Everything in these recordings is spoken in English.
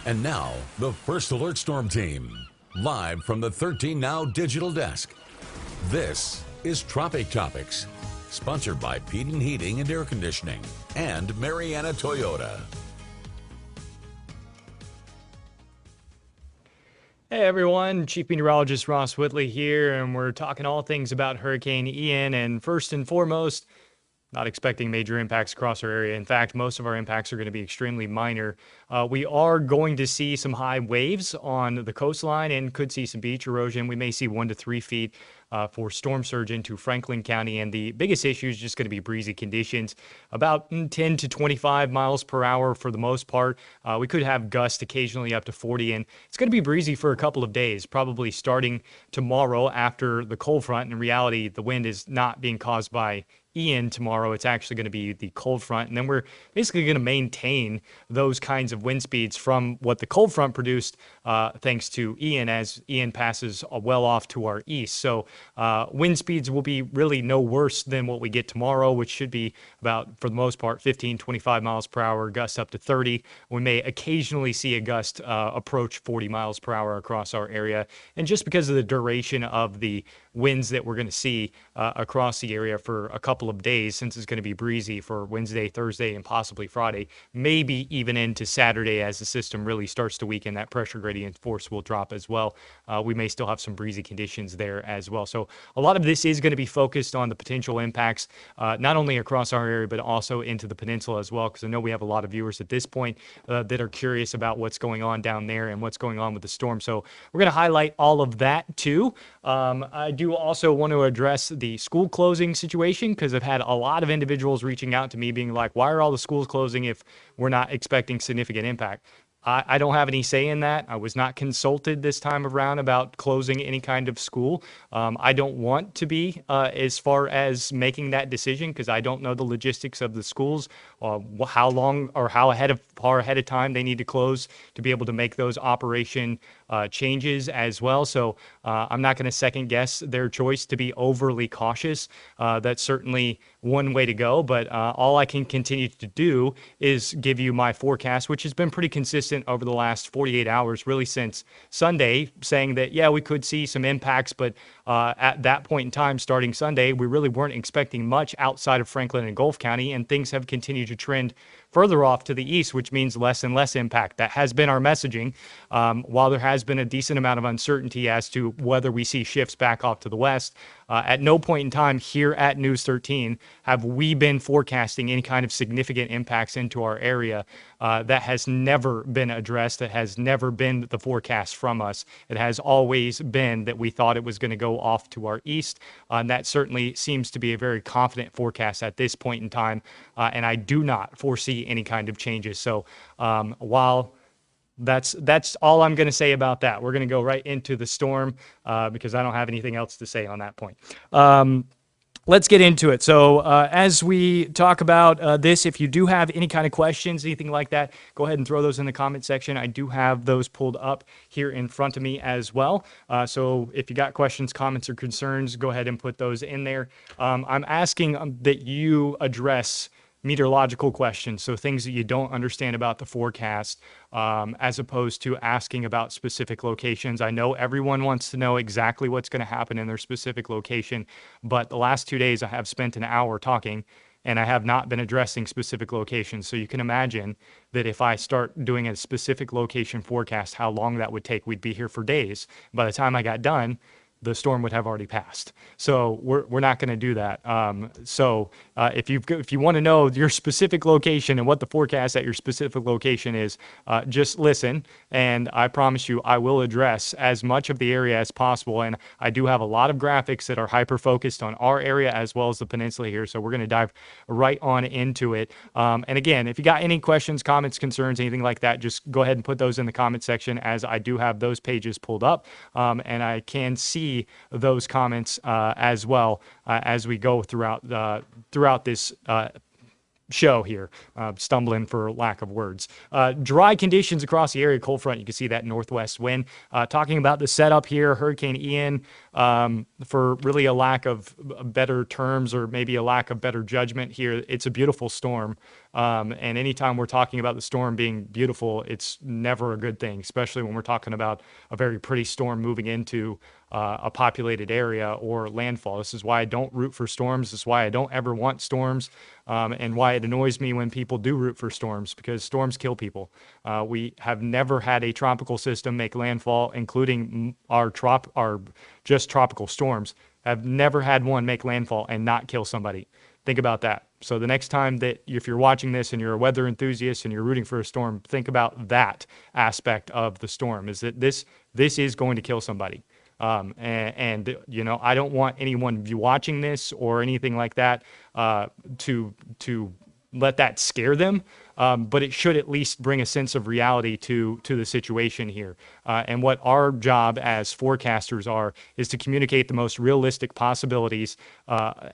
And now, the First Alert Storm Team, live from the 13 Now digital desk. This is Tropic Topics, sponsored by Peden Heating and Air Conditioning and Mariana Toyota. Hey everyone, Chief Meteorologist Ross Whitley here, and we're talking all things about Hurricane Ian. And first and foremost, not expecting major impacts across our area. In fact, most of our impacts are going to be extremely minor. We are going to see some high waves on the coastline and could see some beach erosion. We may see 1 to 3 feet for storm surge into Franklin County. And the biggest issue is just going to be breezy conditions, about 10 to 25 miles per hour for the most part. We could have gusts occasionally up to 40, and it's going to be breezy for a couple of days, probably starting tomorrow after the cold front. In reality, the wind is not being caused by Ian tomorrow. It's actually going to be the cold front, and then we're basically going to maintain those kinds of wind speeds from what the cold front produced thanks to Ian, as Ian passes well off to our east. So wind speeds will be really no worse than what we get tomorrow, which should be about, for the most part, 15, 25 miles per hour, gusts up to 30. We may occasionally see a gust approach 40 miles per hour across our area, and just because of the duration of the winds that we're going to see across the area for a couple of days, since it's going to be breezy for Wednesday, Thursday, and possibly Friday, maybe even into Saturday as the system really starts to weaken. That pressure gradient force will drop as well. We may still have some breezy conditions there as well. So a lot of this is going to be focused on the potential impacts, not only across our area, but also into the peninsula as well, because I know we have a lot of viewers at this point that are curious about what's going on down there and what's going on with the storm. So we're going to highlight all of that too. I do also want to address the school closing situation, because I've had a lot of individuals reaching out to me being like, why are all the schools closing if we're not expecting significant impact? I don't have any say in that. I was not consulted this time around about closing any kind of school. I don't want to be as far as making that decision, because I don't know the logistics of the schools, how long or far ahead of time they need to close to be able to make those operation changes as well. So I'm not going to second guess their choice to be overly cautious. That's certainly one way to go, but all I can continue to do is give you my forecast, which has been pretty consistent over the last 48 hours, really since Sunday, saying that, yeah, we could see some impacts, but at that point in time, starting Sunday, we really weren't expecting much outside of Franklin and Gulf County, and things have continued to trend further off to the east, which means less and less impact. That has been our messaging. While there has been a decent amount of uncertainty as to whether we see shifts back off to the west, at no point in time here at News 13 have we been forecasting any kind of significant impacts into our area. That has never been addressed. That has never been the forecast from us. It has always been that we thought it was going to go off to our east. And that certainly seems to be a very confident forecast at this point in time. And I do not foresee any kind of changes. So while that's all I'm going to say about that, we're going to go right into the storm because I don't have anything else to say on that point. Let's get into it. So as we talk about this, if you do have any kind of questions, anything like that, go ahead and throw those in the comment section. I do have those pulled up here in front of me as well. So if you got questions, comments, or concerns, go ahead and put those in there. I'm asking that you address meteorological questions, so things that you don't understand about the forecast, as opposed to asking about specific locations. I know everyone wants to know exactly what's going to happen in their specific location, but the last 2 days I have spent an hour talking, and I have not been addressing specific locations. So you can imagine that if I start doing a specific location forecast, how long that would take. We'd be here for days. By the time I got done, the storm would have already passed. So we're not going to do that. If you want to know your specific location and what the forecast at your specific location is, just listen, and I promise you I will address as much of the area as possible. And I do have a lot of graphics that are hyper focused on our area as well as the peninsula here, so we're going to dive right on into it. And again, if you got any questions, comments, concerns, anything like that, just go ahead and put those in the comment section, as I do have those pages pulled up, and I can see those comments as well as we go throughout this show here, stumbling for lack of words. Dry conditions across the area, cold front, you can see that northwest wind. Talking about the setup here, Hurricane Ian, for really a lack of better terms or maybe a lack of better judgment here, it's a beautiful storm. And anytime we're talking about the storm being beautiful, it's never a good thing, especially when we're talking about a very pretty storm moving into a populated area or landfall. This is why I don't root for storms. This is why I don't ever want storms, and why it annoys me when people do root for storms, because storms kill people. We have never had a tropical system make landfall, including our just tropical storms. Have never had one make landfall and not kill somebody. Think about that. So the next time that if you're watching this and you're a weather enthusiast and you're rooting for a storm, think about that aspect of the storm, is that this is going to kill somebody. And you know, I don't want anyone watching this or anything like that to let that scare them. But it should at least bring a sense of reality to the situation here. And what our job as forecasters is to communicate the most realistic possibilities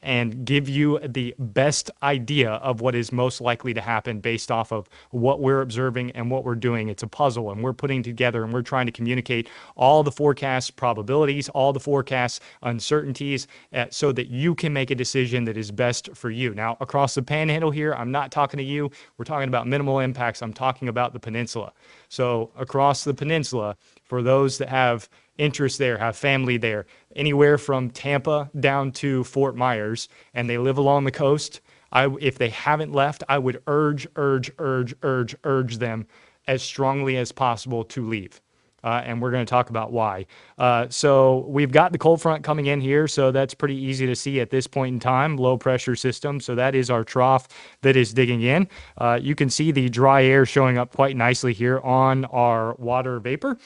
and give you the best idea of what is most likely to happen based off of what we're observing and what we're doing. It's a puzzle, and we're putting together and we're trying to communicate all the forecast probabilities, all the forecast uncertainties, so that you can make a decision that is best for you. Now, across the panhandle here, I'm not talking to you. We're talking about minimal impacts. I'm talking about the peninsula. So across the peninsula, for those that have interest there, have family there, anywhere from Tampa down to Fort Myers, and they live along the coast, if they haven't left, I would urge them as strongly as possible to leave. And we're going to talk about why. So we've got the cold front coming in here, so that's pretty easy to see at this point in time. Low pressure system, so that is our trough that is digging in. You can see the dry air showing up quite nicely here on our water vapor.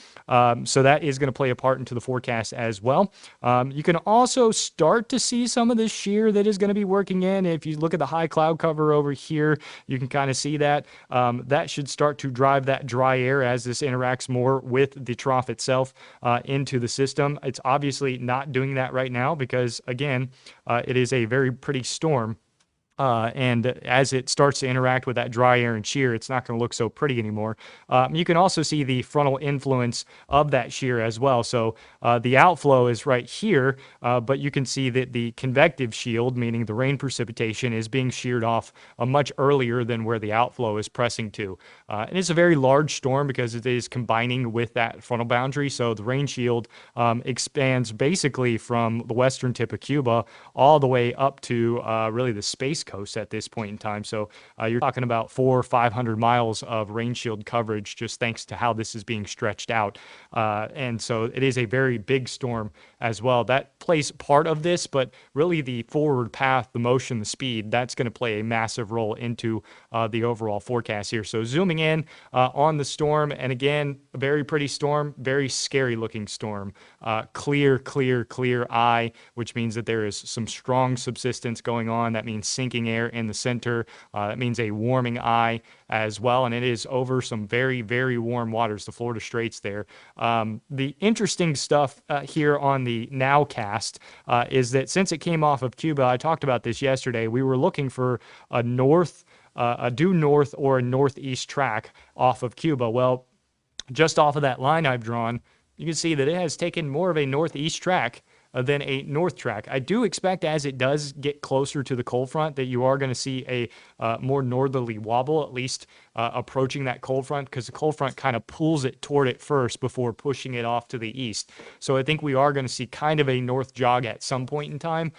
So that is going to play a part into the forecast as well. You can also start to see some of this shear that is going to be working in. If you look at the high cloud cover over here, you can kind of see that. That should start to drive that dry air as this interacts more with the trough itself into the system. It's obviously not doing that right now because, again, it is a very pretty storm. And as it starts to interact with that dry air and shear, it's not going to look so pretty anymore. You can also see the frontal influence of that shear as well. So the outflow is right here, but you can see that the convective shield, meaning the rain precipitation, is being sheared off much earlier than where the outflow is pressing to. And it's a very large storm because it is combining with that frontal boundary. So the rain shield expands basically from the western tip of Cuba all the way up to really the Space Coast at this point in time. So you're talking about 400 or 500 miles of rain shield coverage just thanks to how this is being stretched out. And so it is a very big storm as well. That plays part of this, but really the forward path, the motion, the speed, that's going to play a massive role into the overall forecast here. So zooming in on the storm, and again, a very pretty storm, very scary looking storm. Clear eye, which means that there is some strong subsidence going on. That means sinking air in the center. That means a warming eye as well, and it is over some very, very warm waters, the Florida Straits there. The interesting stuff here on the nowcast is that since it came off of Cuba, I talked about this yesterday, we were looking for a due north or a northeast track off of Cuba. Well, just off of that line I've drawn, you can see that it has taken more of a northeast track than a north track. I do expect as it does get closer to the cold front that you are going to see a more northerly wobble, at least approaching that cold front, because the cold front kind of pulls it toward it first before pushing it off to the east. So I think we are going to see kind of a north jog at some point in time,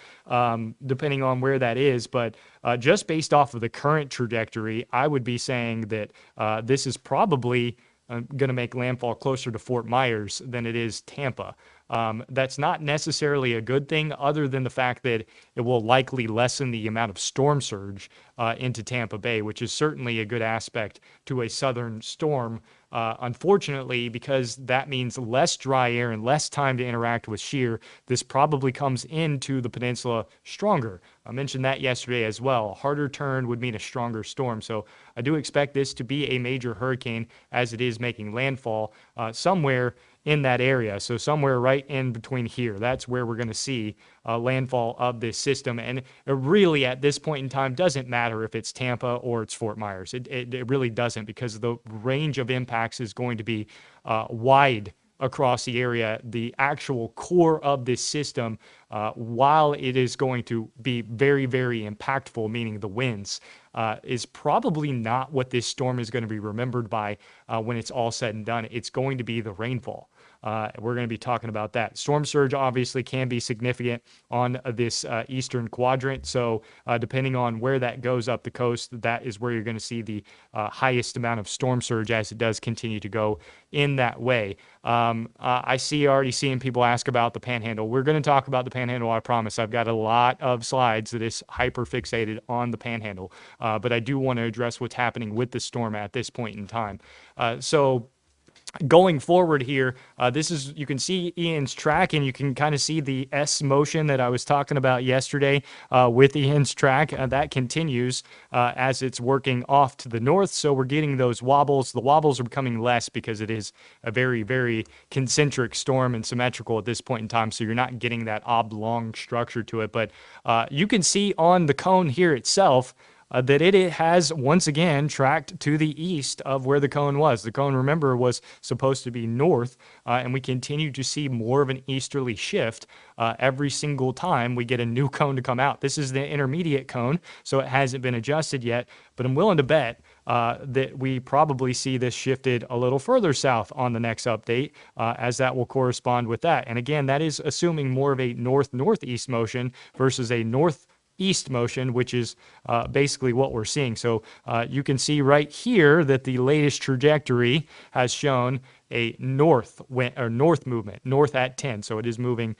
depending on where that is. But just based off of the current trajectory, I would be saying that this is probably going to make landfall closer to Fort Myers than it is Tampa. That's not necessarily a good thing, other than the fact that it will likely lessen the amount of storm surge into Tampa Bay, which is certainly a good aspect to a southern storm. Unfortunately, because that means less dry air and less time to interact with shear, this probably comes into the peninsula stronger. I mentioned that yesterday as well. A harder turn would mean a stronger storm. So I do expect this to be a major hurricane as it is making landfall somewhere in that area. So somewhere right in between here, that's where we're going to see landfall of this system. And it really, at this point in time, doesn't matter if it's Tampa or it's Fort Myers. It really doesn't, because the range of impacts is going to be wide across the area. The actual core of this system, while it is going to be very, very impactful, meaning the winds, is probably not what this storm is going to be remembered by when it's all said and done. It's going to be the rainfall. We're going to be talking about that. Storm surge obviously can be significant on this eastern quadrant. So depending on where that goes up the coast, that is where you're going to see the highest amount of storm surge as it does continue to go in that way. I already seeing people ask about the Panhandle. We're going to talk about the Panhandle, I promise. I've got a lot of slides that is hyper fixated on the Panhandle, but I do want to address what's happening with the storm at this point in time. So going forward here, you can see Ian's track, and you can kind of see the S motion that I was talking about yesterday with Ian's track. That continues as it's working off to the north. So we're getting those wobbles. The wobbles are becoming less because it is a very, very concentric storm and symmetrical at this point in time. So you're not getting that oblong structure to it. But you can see on the cone here itself, that it has once again tracked to the east of where the cone was. The cone, remember, was supposed to be north, and we continue to see more of an easterly shift every single time we get a new cone to come out. This is the intermediate cone, so it hasn't been adjusted yet, but I'm willing to bet that we probably see this shifted a little further south on the next update, as that will correspond with that. And again, that is assuming more of a north-northeast motion versus a northeast motion, which is basically what we're seeing. So you can see right here that the latest trajectory has shown a north movement, north at 10. So it is moving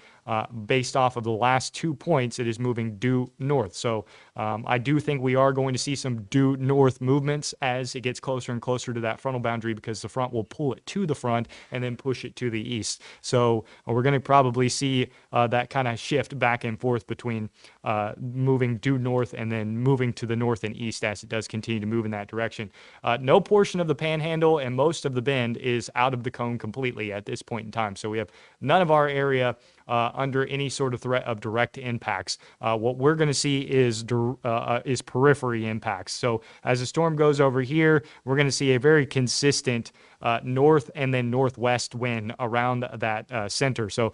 based off of the last 2 points. It is moving due north. So I do think we are going to see some due north movements as it gets closer and closer to that frontal boundary, because the front will pull it to the front and then push it to the east. So we're going to probably see that kind of shift back and forth between moving due north and then moving to the north and east as it does continue to move in that direction. No portion of the Panhandle and most of the Bend is out of the cone completely at this point in time. So we have none of our area under any sort of threat of direct impacts. What we're going to see is periphery impacts. So as the storm goes over here, we're going to see a very consistent north and then northwest wind around that center. So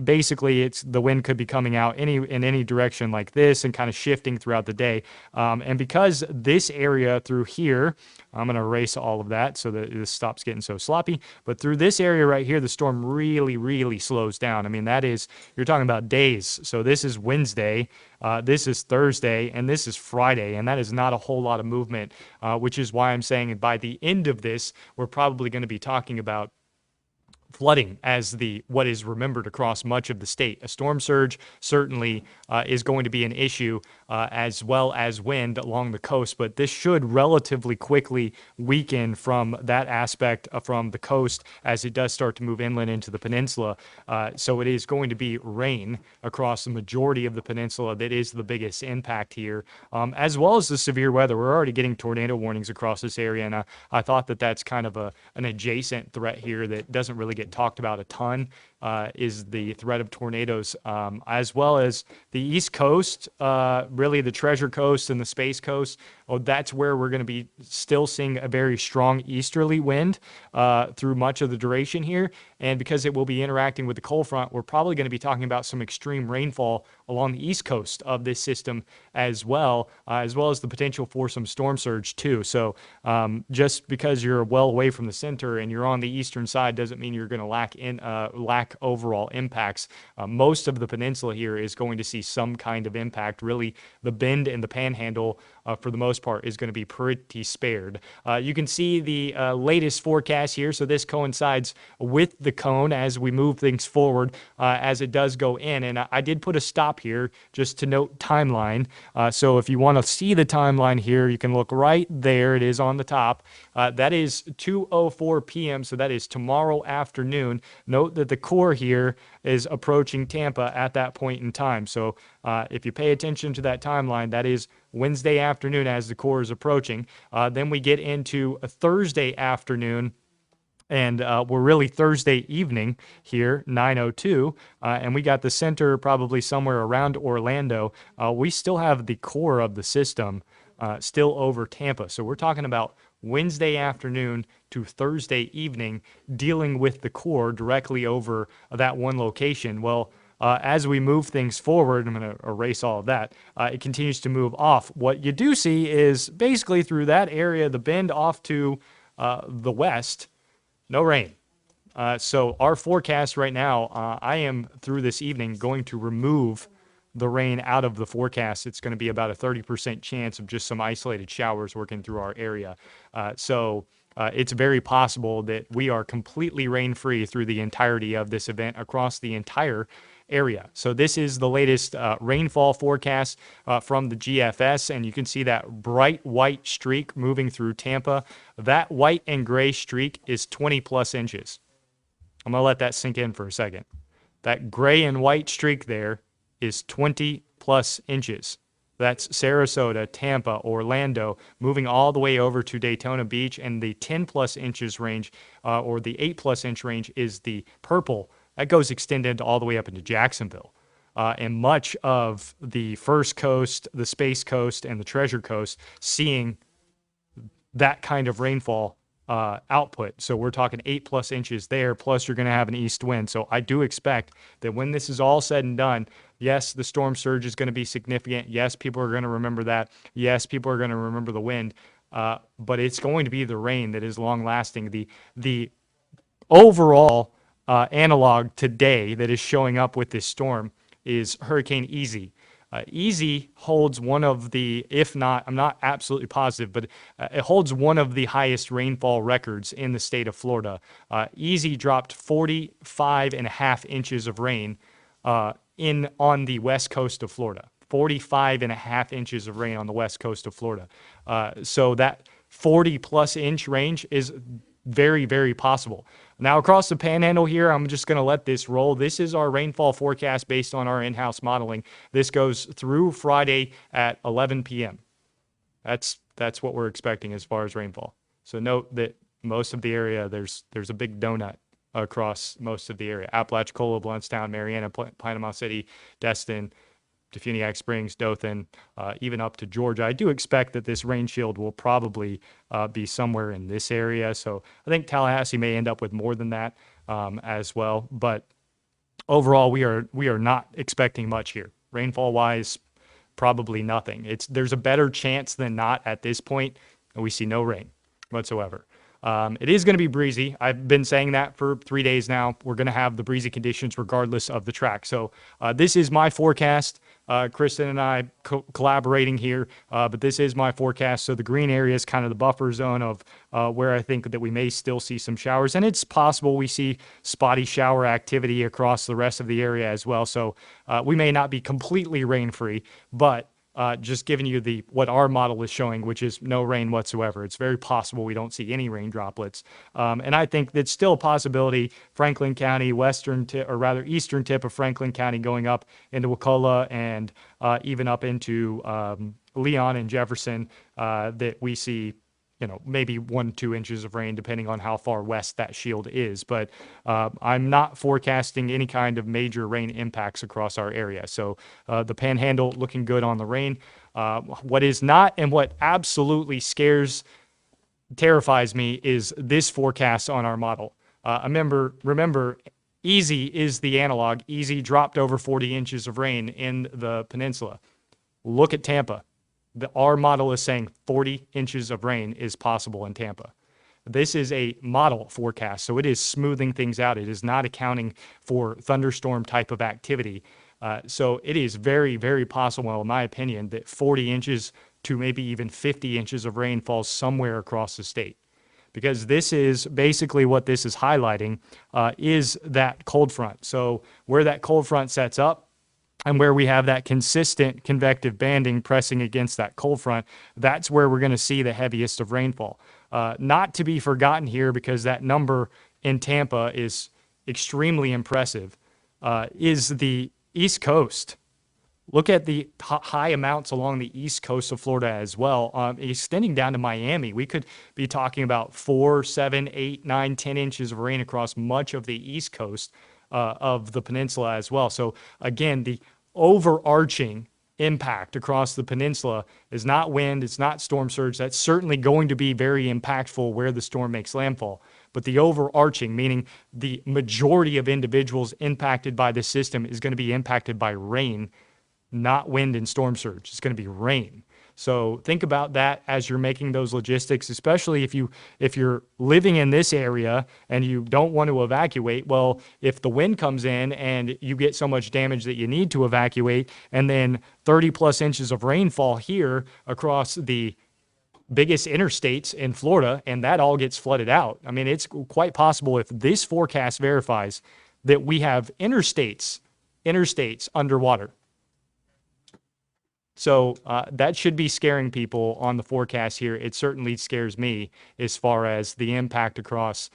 basically, the wind could be coming out in any direction like this and kind of shifting throughout the day. And because this area through here, I'm going to erase all of that so that this stops getting so sloppy. But through this area right here, the storm really, really slows down. I mean, you're talking about days. So this is Wednesday, this is Thursday, and this is Friday. And that is not a whole lot of movement, which is why I'm saying by the end of this, we're probably going to be talking about flooding as what is remembered across much of the state. A storm surge certainly is going to be an issue, as well as wind along the coast, but this should relatively quickly weaken from that aspect from the coast as it does start to move inland into the peninsula. So it is going to be rain across the majority of the peninsula that is the biggest impact here, as well as the severe weather. We're already getting tornado warnings across this area, and I thought that that's kind of an adjacent threat here that doesn't really get talked about a ton, is the threat of tornadoes, as well as the East Coast, really the Treasure Coast and the Space Coast. Oh, that's where we're going to be still seeing a very strong easterly wind through much of the duration here. And because it will be interacting with the cold front, we're probably going to be talking about some extreme rainfall along the east coast of this system as well as the potential for some storm surge too. So just because you're well away from the center and you're on the eastern side doesn't mean you're going to lack overall impacts. Most of the peninsula here is going to see some kind of impact. Really, the Bend and the Panhandle, for the most part, is going to be pretty spared. You can see the latest forecast here. So this coincides with the cone as we move things forward as it does go in. And I did put a stop here just to note timeline. So if you want to see the timeline here, you can look right there. It is on the top. That is 2:04 p.m. So that is tomorrow afternoon. Note that the core here is approaching Tampa at that point in time. So if you pay attention to that timeline, that is Wednesday afternoon as the core is approaching. Then we get into a Thursday afternoon And we're really Thursday evening here, 9:02, and we got the center probably somewhere around Orlando. We still have the core of the system still over Tampa. So we're talking about Wednesday afternoon to Thursday evening dealing with the core directly over that one location. Well, as we move things forward, I'm going to erase all of that. It continues to move off. What you do see is basically through that area, the bend off to the west, no rain. So our forecast right now, I am through this evening going to remove the rain out of the forecast. It's going to be about a 30% chance of just some isolated showers working through our area. So it's very possible that we are completely rain-free through the entirety of this event across the entire area. So this is the latest rainfall forecast from the GFS, and you can see that bright white streak moving through Tampa. That white and gray streak is 20 plus inches. I'm going to let that sink in for a second. That gray and white streak there is 20 plus inches. That's Sarasota, Tampa, Orlando, moving all the way over to Daytona Beach, and the 10 plus inches range or the 8 plus inch range is the purple. That goes extended all the way up into Jacksonville. And much of the First Coast, the Space Coast, and the Treasure Coast seeing that kind of rainfall output. So we're talking 8 plus inches there, plus you're going to have an east wind. So I do expect that when this is all said and done, yes, the storm surge is going to be significant. Yes, people are going to remember that. Yes, people are going to remember the wind. But it's going to be the rain that is long lasting. The overall analog today that is showing up with this storm is Hurricane Easy. Easy holds one of the, if not, I'm not absolutely positive, but it holds one of the highest rainfall records in the state of Florida. Easy dropped 45.5 inches of rain on the west coast of Florida. 45.5 inches of rain on the west coast of Florida. So that 40 plus inch range is very, very possible. Now across the panhandle here, I'm just going to let this roll. This is our rainfall forecast based on our in-house modeling. This goes through Friday at 11 p.m. That's what we're expecting as far as rainfall. So note that most of the area, there's a big donut across most of the area. Apalachicola, Blountstown, Mariana, Panama City, Destin, Defuniak Springs, Dothan, even up to Georgia. I do expect that this rain shield will probably be somewhere in this area. So I think Tallahassee may end up with more than that as well. But overall, we are not expecting much here. Rainfall-wise, probably nothing. There's a better chance than not at this point, and we see no rain whatsoever. It is going to be breezy. I've been saying that for 3 days now. We're going to have the breezy conditions regardless of the track. So this is my forecast. Kristen and I collaborating here, but this is my forecast. So the green area is kind of the buffer zone of where I think that we may still see some showers. And it's possible we see spotty shower activity across the rest of the area as well. So we may not be completely rain-free, but just giving you what our model is showing, which is no rain whatsoever. It's very possible we don't see any rain droplets. And I think that's still a possibility. Franklin County, eastern tip of Franklin County going up into Wakulla and even up into Leon and Jefferson, that we see maybe 1-2 inches of rain, depending on how far west that shield is. But I'm not forecasting any kind of major rain impacts across our area. So the panhandle looking good on the rain. What is not, and what absolutely terrifies me, is this forecast on our model. Remember, Easy is the analog. Easy dropped over 40 inches of rain in the peninsula. Look at Tampa. Our model is saying 40 inches of rain is possible in Tampa. This is a model forecast, so it is smoothing things out. It is not accounting for thunderstorm type of activity. So it is very, very possible, in my opinion, that 40 inches to maybe even 50 inches of rain falls somewhere across the state. Because this is basically what this is highlighting is that cold front. So where that cold front sets up, and where we have that consistent convective banding pressing against that cold front, that's where we're going to see the heaviest of rainfall. Not to be forgotten here, because that number in Tampa is extremely impressive, is the East Coast. Look at the high amounts along the east coast of Florida as well, extending down to Miami. We could be talking about 4, 7, 8, 9, 10 inches of rain across much of the east coast of the peninsula as well. So again, the overarching impact across the peninsula is not wind, it's not storm surge. That's certainly going to be very impactful where the storm makes landfall. But the overarching, meaning the majority of individuals impacted by this system, is going to be impacted by rain, not wind and storm surge. It's going to be rain. So think about that as you're making those logistics, especially if you're living in this area and you don't want to evacuate. Well, if the wind comes in and you get so much damage that you need to evacuate, and then 30 plus inches of rainfall here across the biggest interstates in Florida, and that all gets flooded out. I mean, it's quite possible, if this forecast verifies, that we have interstates underwater. So that should be scaring people on the forecast here. It certainly scares me as far as the impact across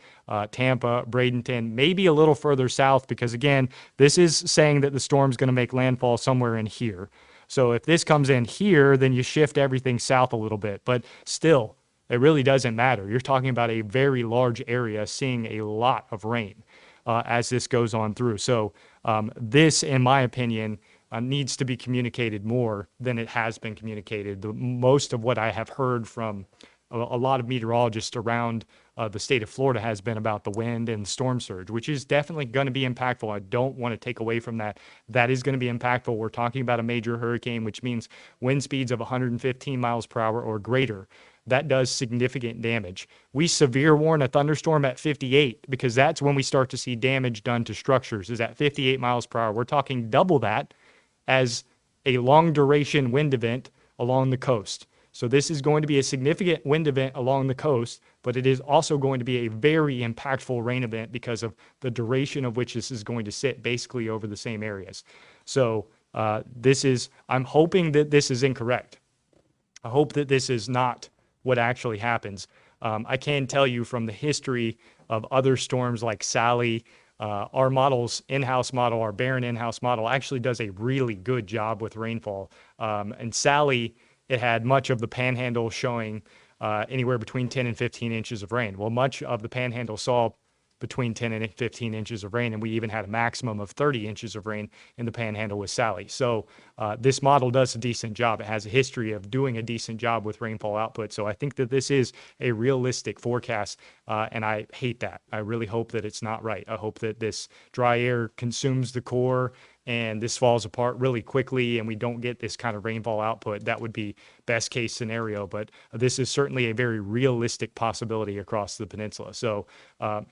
Tampa, Bradenton, maybe a little further south, because again, this is saying that the storm's going to make landfall somewhere in here. So if this comes in here, then you shift everything south a little bit. But still, it really doesn't matter. You're talking about a very large area seeing a lot of rain as this goes on through. So this, in my opinion, needs to be communicated more than it has been communicated. Most of what I have heard from a lot of meteorologists around the state of Florida has been about the wind and storm surge, which is definitely going to be impactful. I don't want to take away from that. That is going to be impactful. We're talking about a major hurricane, which means wind speeds of 115 miles per hour or greater. That does significant damage. We severe warn a thunderstorm at 58 because that's when we start to see damage done to structures, is at 58 miles per hour. We're talking double that as a long duration wind event along the coast. So this is going to be a significant wind event along the coast, but it is also going to be a very impactful rain event because of the duration of which this is going to sit basically over the same areas. So I'm hoping that this is incorrect. I hope that this is not what actually happens. I can tell you from the history of other storms like Sally, our model's in-house model, our Barron in-house model, actually does a really good job with rainfall. And Sally, it had much of the panhandle showing anywhere between 10 and 15 inches of rain. Well, much of the panhandle saw between 10 and 15 inches of rain, and we even had a maximum of 30 inches of rain in the panhandle with Sally. So this model does a decent job. It has a history of doing a decent job with rainfall output. So I think that this is a realistic forecast, and I hate that. I really hope that it's not right. I hope that this dry air consumes the core and this falls apart really quickly and we don't get this kind of rainfall output. That would be best case scenario, but this is certainly a very realistic possibility across the peninsula. So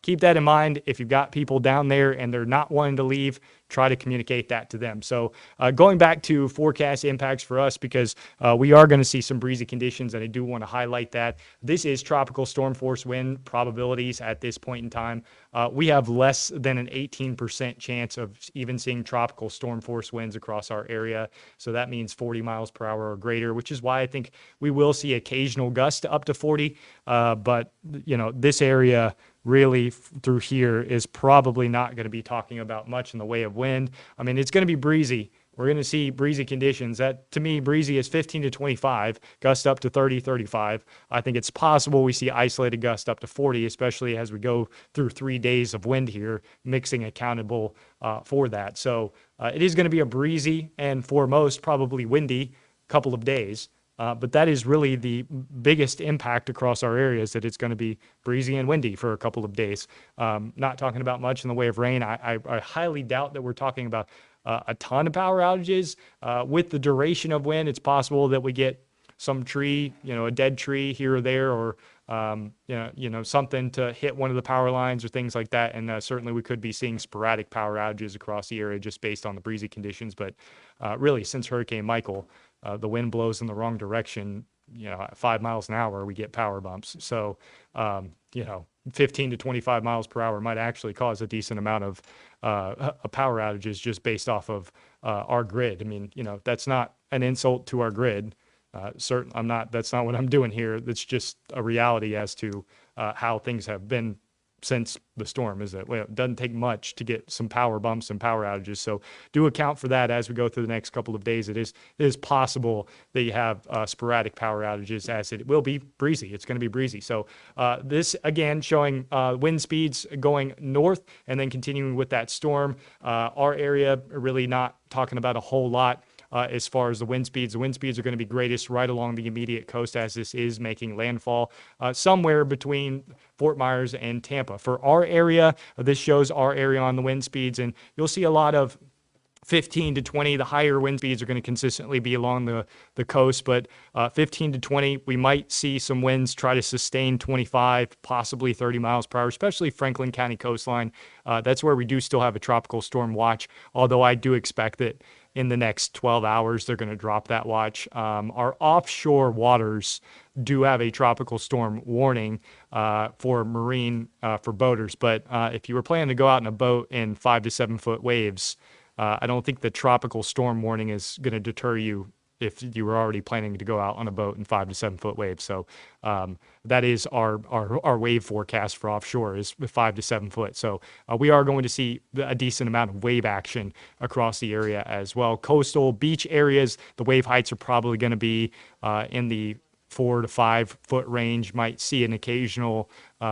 keep that in mind. If you've got people down there and they're not wanting to leave, try to communicate that to them. So going back to forecast impacts for us, because we are going to see some breezy conditions, and I do want to highlight that. This is tropical storm force wind probabilities at this point in time. We have less than an 18% chance of even seeing tropical storm force winds across our area. So that means 40 miles per hour or greater, which is why I think we will see occasional gusts up to 40. But, you know, this area really through here is probably not going to be talking about much in the way of wind. I mean, it's going to be breezy. We're going to see breezy conditions. That, to me, breezy is 15 to 25, gust up to 30, 35. I think it's possible we see isolated gust up to 40, especially as we go through 3 days of wind here, mixing accountable for that. So it is going to be a breezy and for most probably windy couple of days. But that is really the biggest impact across our areas, that it's going to be breezy and windy for a couple of days. Not talking about much in the way of rain. I highly doubt that we're talking about a ton of power outages. With the duration of wind, it's possible that we get some tree, you know, a dead tree here or there, or something to hit one of the power lines or things like that. And certainly we could be seeing sporadic power outages across the area just based on the breezy conditions. But really, since Hurricane Michael, the wind blows in the wrong direction, at 5 miles an hour, we get power bumps. So, 15 to 25 miles per hour might actually cause a decent amount of power outages just based off of our grid. I mean, that's not an insult to our grid. That's not what I'm doing here. That's just a reality as to how things have been since the storm, is that, well, it doesn't take much to get some power bumps and power outages. So do account for that as we go through the next couple of days. It is possible that you have sporadic power outages, as it will be breezy. It's going to be breezy. So this, again, showing wind speeds going north and then continuing with that storm. Our area, really not talking about a whole lot. As far as the wind speeds are going to be greatest right along the immediate coast as this is making landfall somewhere between Fort Myers and Tampa. For our area, this shows our area on the wind speeds, and you'll see a lot of 15 to 20. The higher wind speeds are going to consistently be along the coast, but 15 to 20, we might see some winds try to sustain 25, possibly 30 miles per hour, especially Franklin County coastline. That's where we do still have a tropical storm watch, although I do expect that in the next 12 hours, they're going to drop that watch. Our offshore waters do have a tropical storm warning for marine, for boaters. But if you were planning to go out in a boat in 5 to 7 foot waves, I don't think the tropical storm warning is going to deter you if you were already planning to go out on a boat in 5 to 7 foot waves. So that is our wave forecast for offshore is 5 to 7 foot. So we are going to see a decent amount of wave action across the area as well. Coastal beach areas, the wave heights are probably going to be in the 4 to 5 foot range. Might see an occasional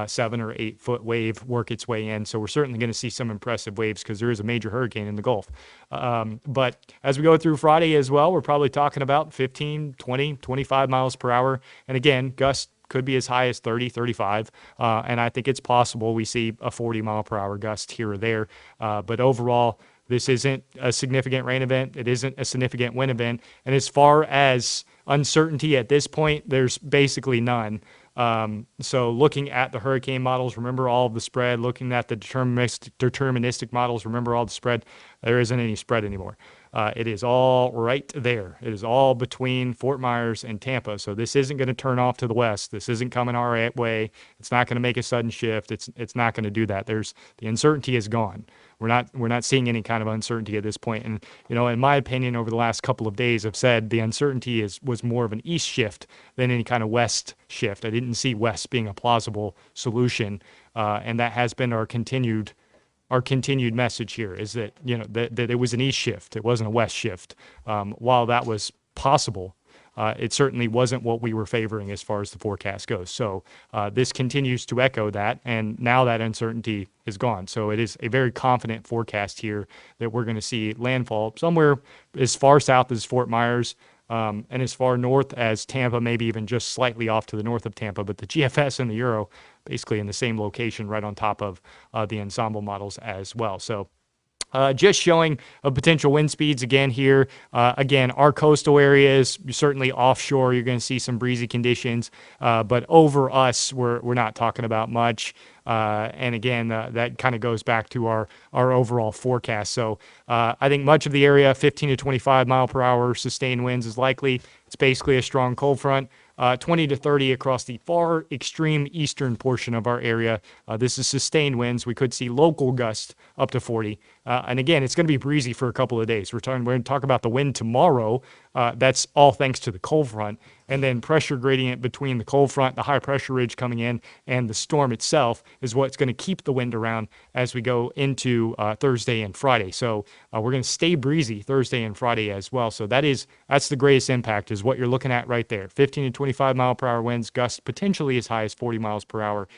7 or 8 foot wave work its way in. So we're certainly going to see some impressive waves because there is a major hurricane in the Gulf. But as we go through Friday as well, we're probably talking about 15, 20, 25 miles per hour. And again, gusts could be as high as 30, 35. And I think it's possible we see a 40 mile per hour gust here or there. But overall, this isn't a significant rain event. It isn't a significant wind event. And as far as uncertainty at this point, there's basically none. So looking at the hurricane models, remember all of the spread. Looking at the deterministic models, remember all the spread. There isn't any spread anymore. It is all right there. It is all between Fort Myers and Tampa. So this isn't going to turn off to the west. This isn't coming our way. It's not going to make a sudden shift. It's not going to do that. The uncertainty is gone. We're not seeing any kind of uncertainty at this point. And in my opinion, over the last couple of days, I've said the uncertainty was more of an east shift than any kind of west shift. I didn't see west being a plausible solution, and that has been our continued message here is that that it was an east shift. It wasn't a west shift. While that was possible, it certainly wasn't what we were favoring as far as the forecast goes. So this continues to echo that, and now that uncertainty is gone. So it is a very confident forecast here that we're going to see landfall somewhere as far south as Fort Myers, and as far north as Tampa, maybe even just slightly off to the north of Tampa. But the GFS and the Euro basically in the same location right on top of the ensemble models as well. So just showing potential wind speeds again here. Again, our coastal areas, certainly offshore, you're going to see some breezy conditions. But over us, we're not talking about much. And again, that kind of goes back to our overall forecast. So I think much of the area, 15 to 25 mile per hour sustained winds is likely. It's basically a strong cold front. 20 to 30 across the far extreme eastern portion of our area. This is sustained winds. We could see local gusts up to 40. And again, it's going to be breezy for a couple of days. We're going to talk about the wind tomorrow. That's all thanks to the cold front. And then pressure gradient between the cold front, the high pressure ridge coming in, and the storm itself is what's going to keep the wind around as we go into Thursday and Friday. So we're going to stay breezy Thursday and Friday as well. So that's the greatest impact is what you're looking at right there. 15 to 25 mile per hour winds, gusts potentially as high as 40 miles per hour.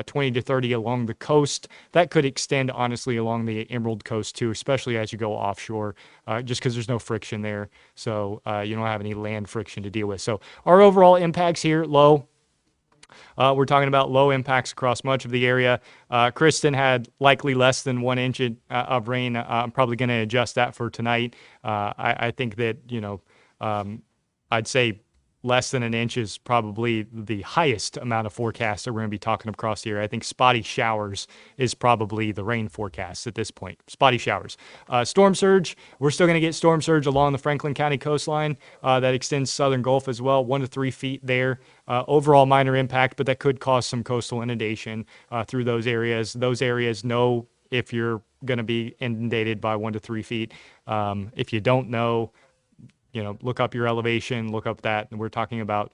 20 to 30 along the coast. That could extend, honestly, along the Emerald Coast, too, especially as you go offshore, just because there's no friction there. So you don't have any land friction to deal with. So our overall impacts here, low. We're talking about low impacts across much of the area. Kristen had likely less than 1 inch of rain. I'm probably going to adjust that for tonight. I think that, I'd say less than 1 inch is probably the highest amount of forecast that we're going to be talking across here. I think spotty showers is probably the rain forecast at this point. Spotty showers. Storm surge, we're still going to get storm surge along the Franklin County coastline. That extends southern Gulf as well, 1 to 3 feet there. Overall minor impact, but that could cause some coastal inundation through those areas. Those areas know if you're going to be inundated by 1 to 3 feet. If you don't know, look up your elevation, look up that. And we're talking about,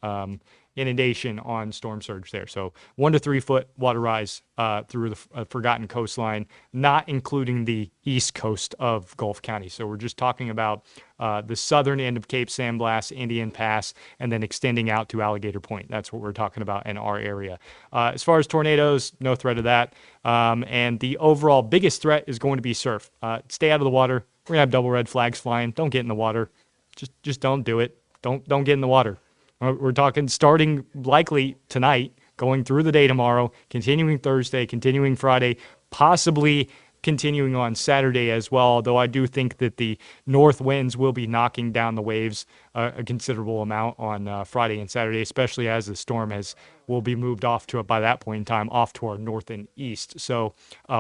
inundation on storm surge there. So 1 to 3 foot water rise through the forgotten coastline, not including the east coast of Gulf County. So we're just talking about the southern end of Cape San Blas, Indian Pass, and then extending out to Alligator Point. That's what we're talking about in our area. As far as tornadoes, no threat of that. And the overall biggest threat is going to be surf. Stay out of the water. We're gonna have double red flags flying. Don't get in the water. Just don't do it. Don't get in the water. We're talking starting likely tonight, going through the day tomorrow, continuing Thursday, continuing Friday, possibly continuing on Saturday as well, although I do think that the north winds will be knocking down the waves a considerable amount on Friday and Saturday, especially as the storm will be moved off to, by that point in time, off to our north and east. So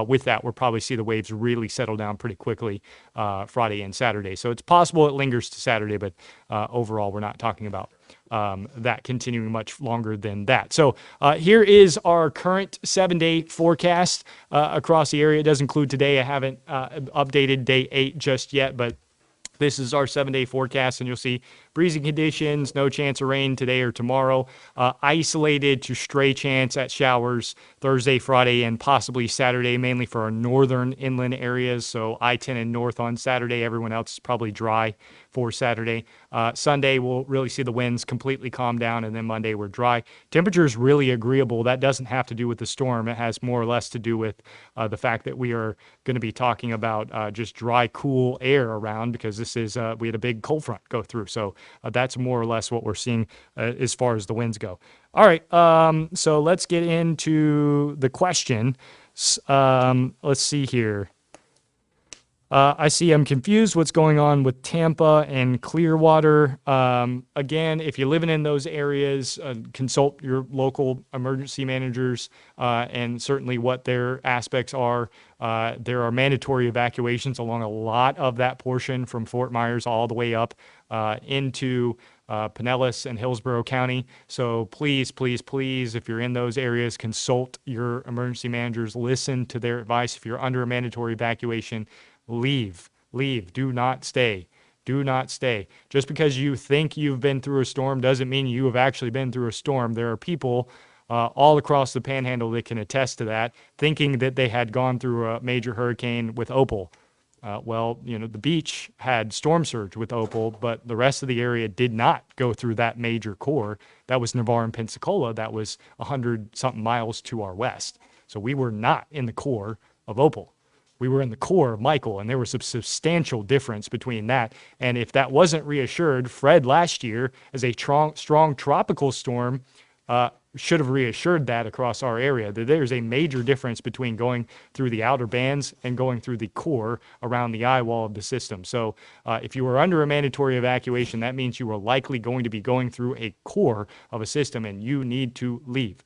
with that, we'll probably see the waves really settle down pretty quickly Friday and Saturday. So it's possible it lingers to Saturday, but overall, we're not talking about that continuing much longer than that. So here is our current 7-day forecast across the area. It does include today. I haven't updated day 8 just yet, but this is our 7-day forecast, and you'll see breezy conditions, no chance of rain today or tomorrow, isolated to stray chance at showers Thursday, Friday, and possibly Saturday, mainly for our northern inland areas. So I-10 and north on Saturday. Everyone else is probably dry for Saturday. Sunday, we'll really see the winds completely calm down, and then Monday, we're dry. Temperature is really agreeable. That doesn't have to do with the storm. It has more or less to do with the fact that we are going to be talking about just dry, cool air around, because this is we had a big cold front go through. So that's more or less what we're seeing as far as the winds go. All right, so let's get into the question. Let's see here. I see I'm confused what's going on with Tampa and Clearwater. Again, if you're living in those areas, consult your local emergency managers and certainly what their aspects are. There are mandatory evacuations along a lot of that portion from Fort Myers all the way up into Pinellas and Hillsborough County. So please, please, please, if you're in those areas, consult your emergency managers, listen to their advice. If you're under a mandatory evacuation, leave. Do not stay. Do not stay. Just because you think you've been through a storm doesn't mean you have actually been through a storm. There are people all across the panhandle that can attest to that, thinking that they had gone through a major hurricane with Opal. Well, you know, the beach had storm surge with Opal, but the rest of the area did not go through that major core. That was Navarre and Pensacola. That was 100-something miles to our west. So we were not in the core of Opal. We were in the core of Michael, and there was a substantial difference between that. And if that wasn't reassured, Fred last year, as a strong tropical storm, should have reassured that across our area, that there's a major difference between going through the outer bands and going through the core around the eye wall of the system. So if you were under a mandatory evacuation, that means you are likely going to be going through a core of a system, and you need to leave.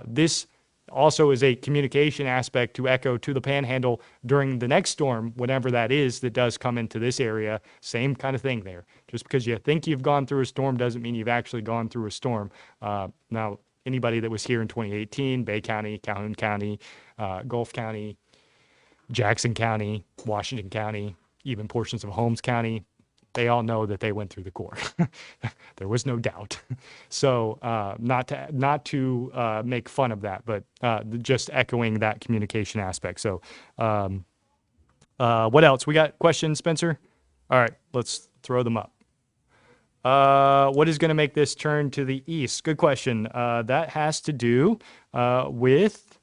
This also is a communication aspect to echo to the panhandle during the next storm, whenever that is, that does come into this area. Same kind of thing there. Just because you think you've gone through a storm doesn't mean you've actually gone through a storm. Now, anybody that was here in 2018, Bay County, Calhoun County, Gulf County, Jackson County, Washington County, even portions of Holmes County, they all know that they went through the core. There was no doubt. So not to make fun of that, but just echoing that communication aspect. So what else? We got questions, Spencer? All right, let's throw them up. What is going to make this turn to the east? Good question. That has to do with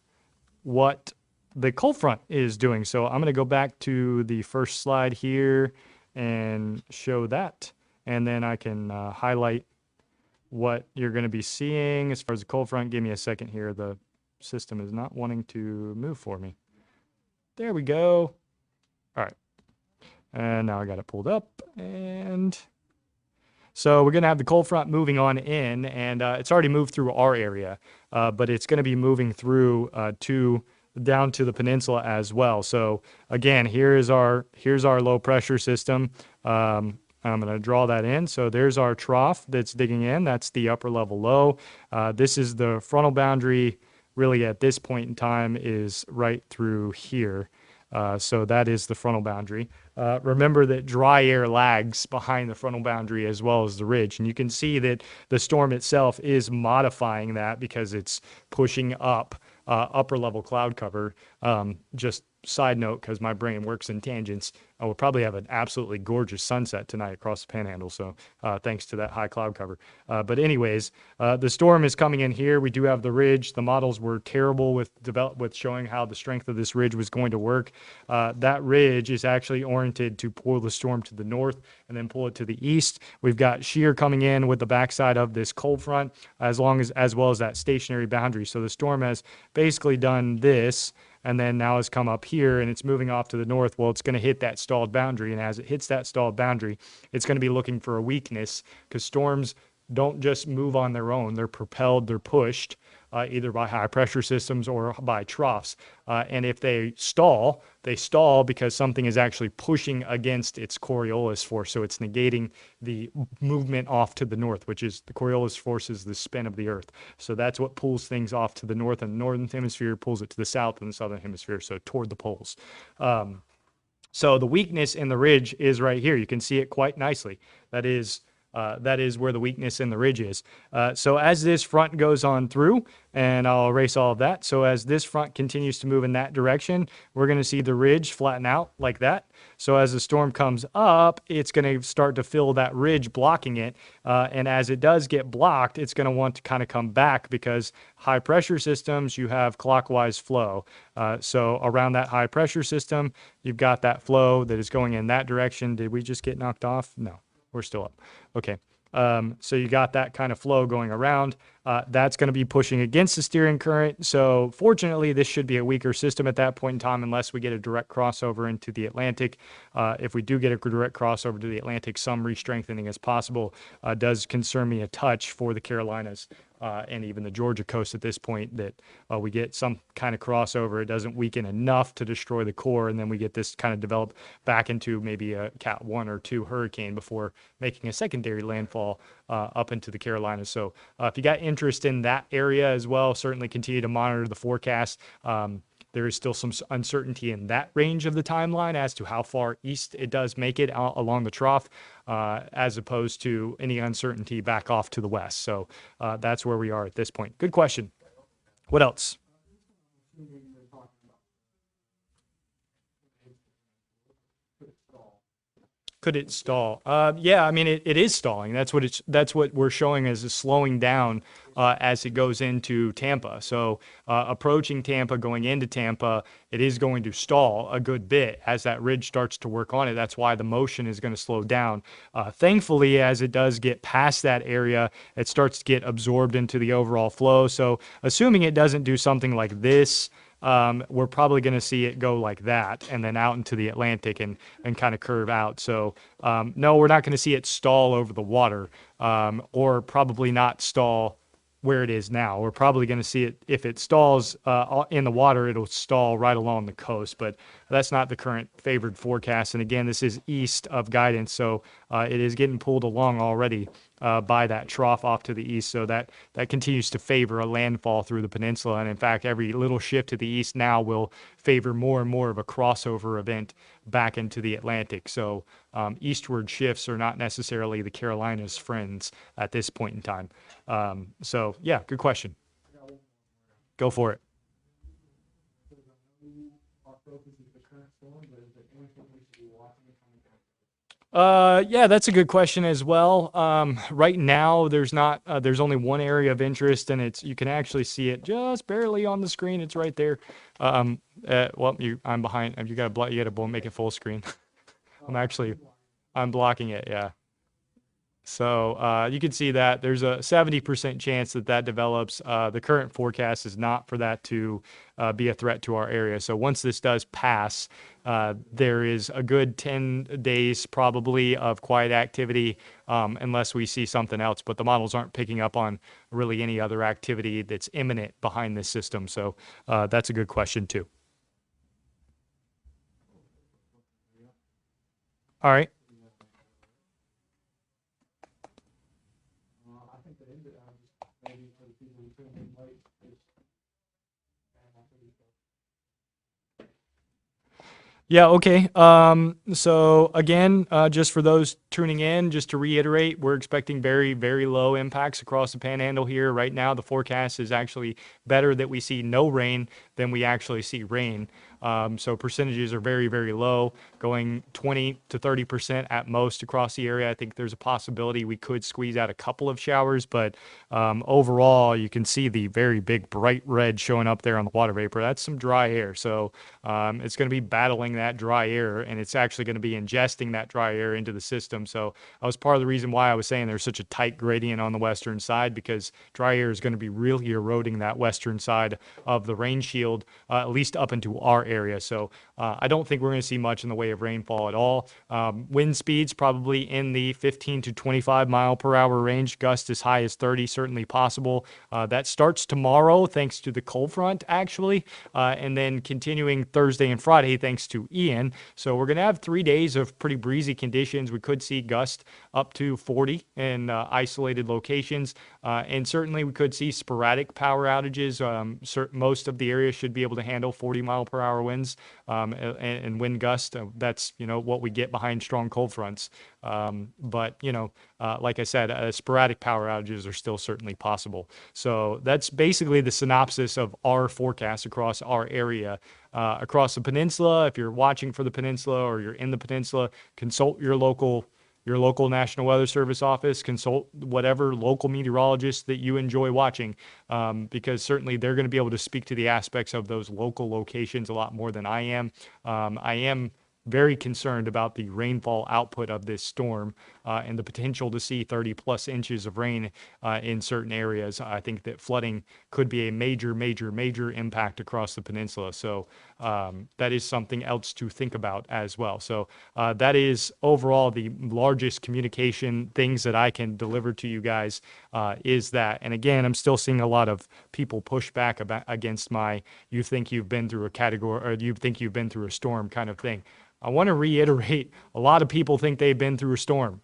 what the cold front is doing. So I'm going to go back to the first slide here and show that. And then I can highlight what you're going to be seeing as far as the cold front. Give me a second here. The system is not wanting to move for me. There we go. All right. And now I got it pulled up. And so we're going to have the cold front moving on in, and it's already moved through our area, but it's going to be moving through down to the peninsula as well. So again, here's our low pressure system. I'm going to draw that in. So there's our trough that's digging in. That's the upper level low. This is the frontal boundary. Really, at this point in time, is right through here. So that is the frontal boundary. remember that dry air lags behind the frontal boundary as well as the ridge. And you can see that the storm itself is modifying that because it's pushing up upper level cloud cover. Just side note, because my brain works in tangents, I will probably have an absolutely gorgeous sunset tonight across the Panhandle. So thanks to that high cloud cover. But anyways, the storm is coming in here. We do have the ridge. The models were terrible with showing how the strength of this ridge was going to work. That ridge is actually oriented to pull the storm to the north and then pull it to the east. We've got shear coming in with the backside of this cold front, as well as that stationary boundary. So the storm has basically done this, and then now has come up here and it's moving off to the north. Well, it's going to hit that stalled boundary. And as it hits that stalled boundary, it's going to be looking for a weakness, because storms don't just move on their own. They're propelled, they're pushed either by high pressure systems or by troughs. And if they stall because something is actually pushing against its Coriolis force. So it's negating the movement off to the north, which is the Coriolis force is the spin of the earth. So that's what pulls things off to the north, and the northern hemisphere pulls it to the south and the southern hemisphere, so toward the poles. So the weakness in the ridge is right here. You can see it quite nicely. That is where the weakness in the ridge is. So as this front goes on through, and I'll erase all of that. So as this front continues to move in that direction, we're going to see the ridge flatten out like that. So as the storm comes up, it's going to start to fill that ridge, blocking it. And as it does get blocked, it's going to want to kind of come back, because high pressure systems, you have clockwise flow. So around that high pressure system, you've got that flow that is going in that direction. Did we just get knocked off? No. We're still up. Okay. So you got that kind of flow going around. That's going to be pushing against the steering current. So fortunately, this should be a weaker system at that point in time, unless we get a direct crossover into the Atlantic. If we do get a direct crossover to the Atlantic, some re-strengthening is possible. Does concern me a touch for the Carolinas. And even the Georgia coast at this point, that we get some kind of crossover. It doesn't weaken enough to destroy the core, and then we get this kind of develop back into maybe a Cat 1 or 2 hurricane before making a secondary landfall up into the Carolinas. So if you got interest in that area as well, certainly continue to monitor the forecast. There is still some uncertainty in that range of the timeline as to how far east it does make it along the trough, as opposed to any uncertainty back off to the west. So that's where we are at this point. Good question. What else? Could it stall? Yeah, I mean, it is stalling. That's what we're showing as a slowing down as it goes into Tampa. So approaching Tampa, going into Tampa, it is going to stall a good bit as that ridge starts to work on it. That's why the motion is going to slow down. Thankfully, as it does get past that area, it starts to get absorbed into the overall flow. So assuming it doesn't do something like this, we're probably going to see it go like that and then out into the Atlantic and kind of curve out. So no, we're not going to see it stall over the water, or probably not stall where it is now. We're probably going to see it, if it stalls in the water, it'll stall right along the coast, but that's not the current favored forecast. And again, this is east of guidance, so it is getting pulled along already by that trough off to the east. So that continues to favor a landfall through the peninsula. And in fact, every little shift to the east now will favor more and more of a crossover event back into the Atlantic. So eastward shifts are not necessarily the Carolinas' friends at this point in time. So yeah, good question. Go for it. Yeah, that's a good question as well. Right now, there's only one area of interest, and you can actually see it just barely on the screen. It's right there. Well, I'm behind. You got to make it full screen. I'm blocking it. Yeah. So you can see that there's a 70% chance that develops. The current forecast is not for that to be a threat to our area. So once this does pass, there is a good 10 days probably of quiet activity, unless we see something else. But the models aren't picking up on really any other activity that's imminent behind this system. So that's a good question too. All right. Yeah, okay. So again, just for those tuning in, just to reiterate, we're expecting very, very low impacts across the panhandle here. Right now, the forecast is actually better that we see no rain than we actually see rain. So percentages are very, very low, going 20 to 30% at most across the area. I think there's a possibility we could squeeze out a couple of showers, but overall, you can see the very big bright red showing up there on the water vapor. That's some dry air. So it's going to be battling that dry air, and it's actually going to be ingesting that dry air into the system. So that was part of the reason why I was saying there's such a tight gradient on the western side, because dry air is going to be really eroding that western side of the rain shield, at least up into our area. So I don't think we're going to see much in the way of rainfall at all. Wind speeds probably in the 15 to 25 mile per hour range, gust as high as 30, certainly possible. That starts tomorrow thanks to the cold front, actually, and then continuing Thursday and Friday thanks to Ian. So we're going to have 3 days of pretty breezy conditions. We could see gust up to 40 in isolated locations, and certainly we could see sporadic power outages. Most of the area should be able to handle 40 mile per hour winds and wind gust. That's what we get behind strong cold fronts. But like I said, sporadic power outages are still certainly possible. So that's basically the synopsis of our forecast across our area. Across the peninsula, if you're watching for the peninsula or you're in the peninsula, consult your local National Weather Service office, consult whatever local meteorologist that you enjoy watching, because certainly they're going to be able to speak to the aspects of those local locations a lot more than I am. I am very concerned about the rainfall output of this storm and the potential to see 30 plus inches of rain in certain areas. I think that flooding could be a major, major, major impact across the peninsula. So that is something else to think about as well. So that is overall the largest communication things that I can deliver to you guys is that. And again, I'm still seeing a lot of people push back against my you think you've been through a category, or you think you've been through a storm kind of thing. I want to reiterate, a lot of people think they've been through a storm.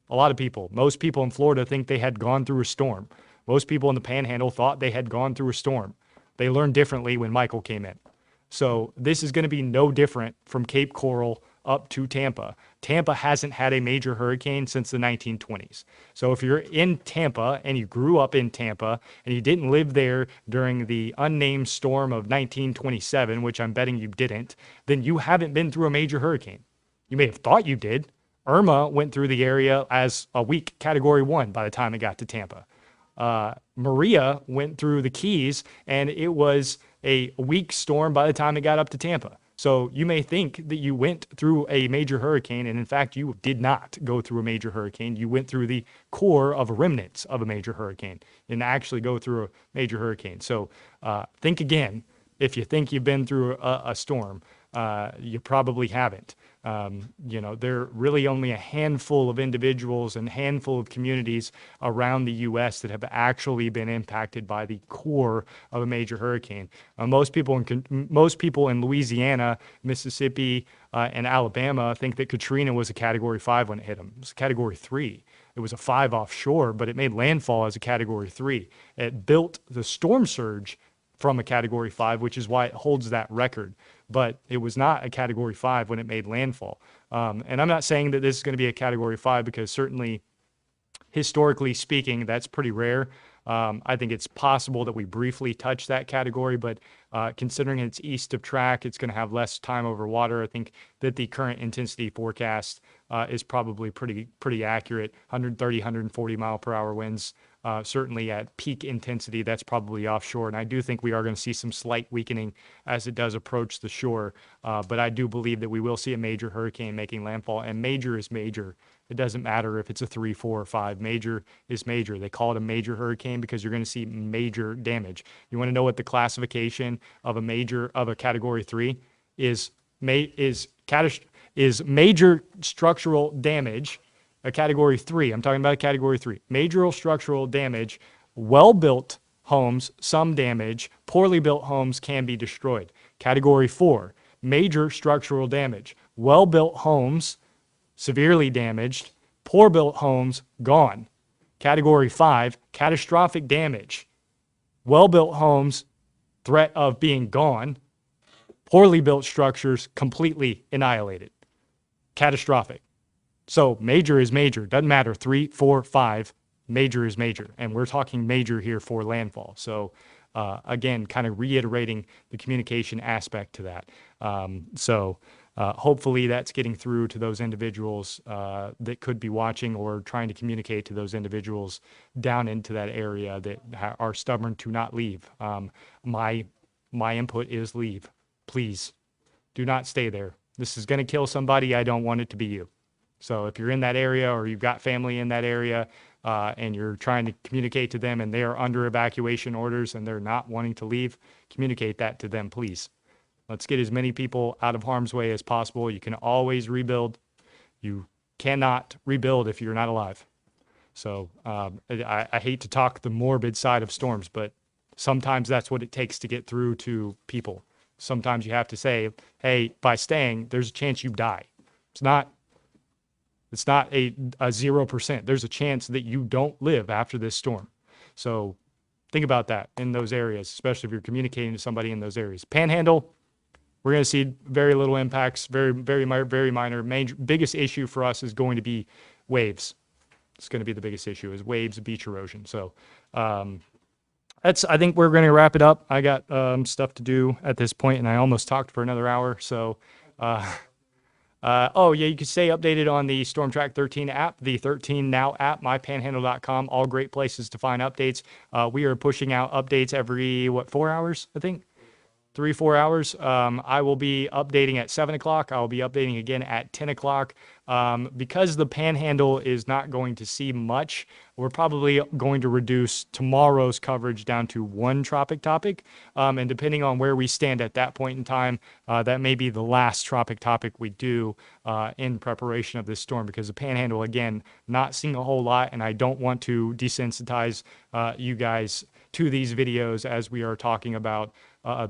A lot of people. Most people in Florida think they had gone through a storm. Most people in the Panhandle thought they had gone through a storm. They learned differently when Michael came in. So this is going to be no different from Cape Coral up to Tampa. Tampa hasn't had a major hurricane since the 1920s. So if you're in Tampa and you grew up in Tampa and you didn't live there during the unnamed storm of 1927, which I'm betting you didn't, then you haven't been through a major hurricane. You may have thought you did. Irma went through the area as a weak Category 1 by the time it got to Tampa. Maria went through the Keys, and it was a weak storm by the time it got up to Tampa. So you may think that you went through a major hurricane, and in fact, you did not go through a major hurricane. You went through the core of remnants of a major hurricane and actually go through a major hurricane. So think again. If you think you've been through a storm, you probably haven't. There are really only a handful of individuals and handful of communities around the U.S. that have actually been impacted by the core of a major hurricane. Most people in Louisiana, Mississippi, and Alabama think that Katrina was a Category 5 when it hit them. It was a Category 3. It was a 5 offshore, but it made landfall as a Category 3. It built the storm surge from a Category 5, which is why it holds that record. But it was not a Category 5 when it made landfall. And I'm not saying that this is going to be a Category 5, because certainly, historically speaking, that's pretty rare. I think it's possible that we briefly touch that category, but considering it's east of track, it's going to have less time over water. I think that the current intensity forecast is probably pretty accurate. 130, 140 mile per hour winds. Certainly at peak intensity, that's probably offshore. And I do think we are going to see some slight weakening as it does approach the shore. But I do believe that we will see a major hurricane making landfall, and major is major. It doesn't matter if it's a 3, 4, or 5. Major is major. They call it a major hurricane because you're going to see major damage. You want to know what the classification of a Category 3 is? Is major structural damage. A Category 3, I'm talking about a Category 3. Major structural damage, well-built homes, some damage, poorly built homes can be destroyed. Category 4, major structural damage, well-built homes, severely damaged, poor-built homes, gone. Category 5, catastrophic damage, well-built homes, threat of being gone. Poorly built structures completely annihilated. Catastrophic. So major is major. Doesn't matter. 3, 4, 5. Major is major. And we're talking major here for landfall. So again, kind of reiterating the communication aspect to that. Hopefully that's getting through to those individuals that could be watching, or trying to communicate to those individuals down into that area that are stubborn to not leave. My input is leave. Please do not stay there. This is going to kill somebody. I don't want it to be you. So if you're in that area, or you've got family in that area, and you're trying to communicate to them and they are under evacuation orders and they're not wanting to leave, communicate that to them, please. Let's get as many people out of harm's way as possible. You can always rebuild. You cannot rebuild if you're not alive. So I hate to talk the morbid side of storms, but sometimes that's what it takes to get through to people. Sometimes you have to say, hey, by staying, there's a chance you die. It's not a 0%. There's a chance that you don't live after this storm. So think about that in those areas, especially if you're communicating to somebody in those areas. Panhandle, we're going to see very little impacts, very minor. Biggest issue for us is going to be waves. It's going to be the biggest issue, is waves, beach erosion. So I think we're going to wrap it up. I got stuff to do at this point, and I almost talked for another hour. So oh, yeah, you can stay updated on the Storm Track 13 app, the 13 Now app, mypanhandle.com, all great places to find updates. We are pushing out updates every, 4 hours, I think? 3, 4 hours. I will be updating at 7 o'clock. I'll be updating again at 10 o'clock. Because the Panhandle is not going to see much, we're probably going to reduce tomorrow's coverage down to 1 Tropic topic. And depending on where we stand at that point in time, that may be the last Tropic topic we do in preparation of this storm, because the Panhandle, again, not seeing a whole lot, and I don't want to desensitize you guys to these videos as we are talking about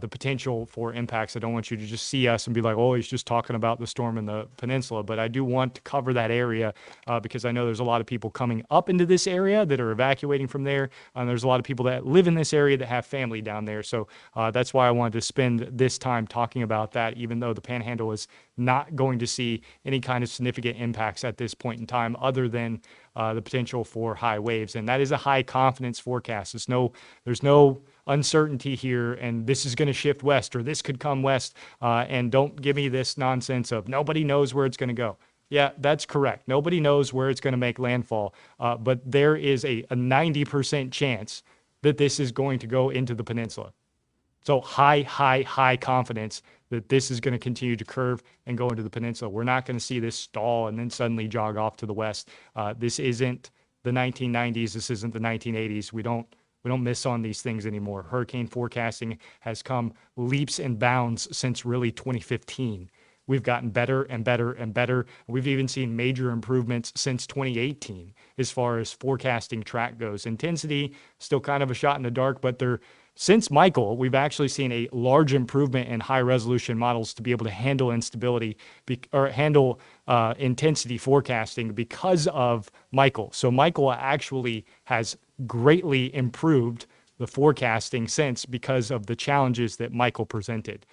the potential for impacts. I don't want you to just see us and be like, oh, he's just talking about the storm in the peninsula. But I do want to cover that area because I know there's a lot of people coming up into this area that are evacuating from there. And there's a lot of people that live in this area that have family down there. So that's why I wanted to spend this time talking about that, even though the Panhandle is not going to see any kind of significant impacts at this point in time, other than the potential for high waves. And that is a high confidence forecast. There's no uncertainty here, and this is going to shift west, or this could come west. And don't give me this nonsense of nobody knows where it's going to go. Yeah, that's correct. Nobody knows where it's going to make landfall. But there is a 90% chance that this is going to go into the peninsula. So high confidence that this is going to continue to curve and go into the peninsula. We're not going to see this stall and then suddenly jog off to the west. This isn't the 1990s. This isn't the 1980s. We don't miss on these things anymore. Hurricane forecasting has come leaps and bounds since really 2015. We've gotten better and better and better. We've even seen major improvements since 2018 as far as forecasting track goes. Intensity, still kind of a shot in the dark, but since Michael, we've actually seen a large improvement in high resolution models to be able to handle instability or handle intensity forecasting because of Michael. So Michael actually has greatly improved the forecasting since, because of the challenges that Michael presented.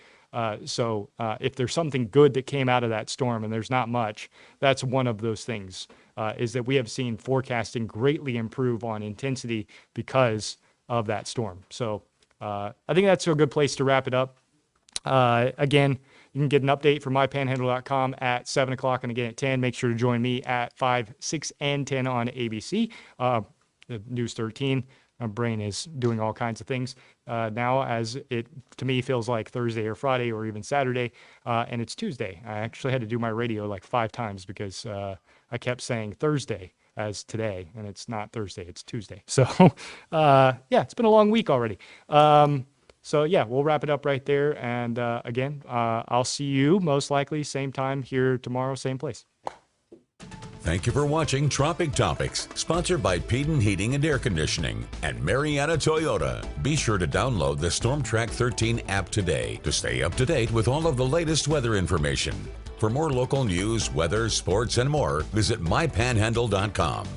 So if there's something good that came out of that storm, and there's not much, that's one of those things, is that we have seen forecasting greatly improve on intensity because of that storm. So I think that's a good place to wrap it up. Again, you can get an update from mypanhandle.com at 7 o'clock and again at 10. Make sure to join me at 5, 6, and 10 on ABC, News 13. My brain is doing all kinds of things now, as it, to me, feels like Thursday or Friday or even Saturday, and it's Tuesday. I actually had to do my radio like 5 times because I kept saying Thursday as today, and it's not Thursday, it's Tuesday. So yeah, it's been a long week already. So yeah, we'll wrap it up right there. And again, I'll see you most likely same time here tomorrow, same place. Thank you for watching Tropic Topics, sponsored by Peden Heating and Air Conditioning and Marietta Toyota. Be sure to download the Storm Track 13 app today to stay up to date with all of the latest weather information. For more local news, weather, sports, and more, visit mypanhandle.com.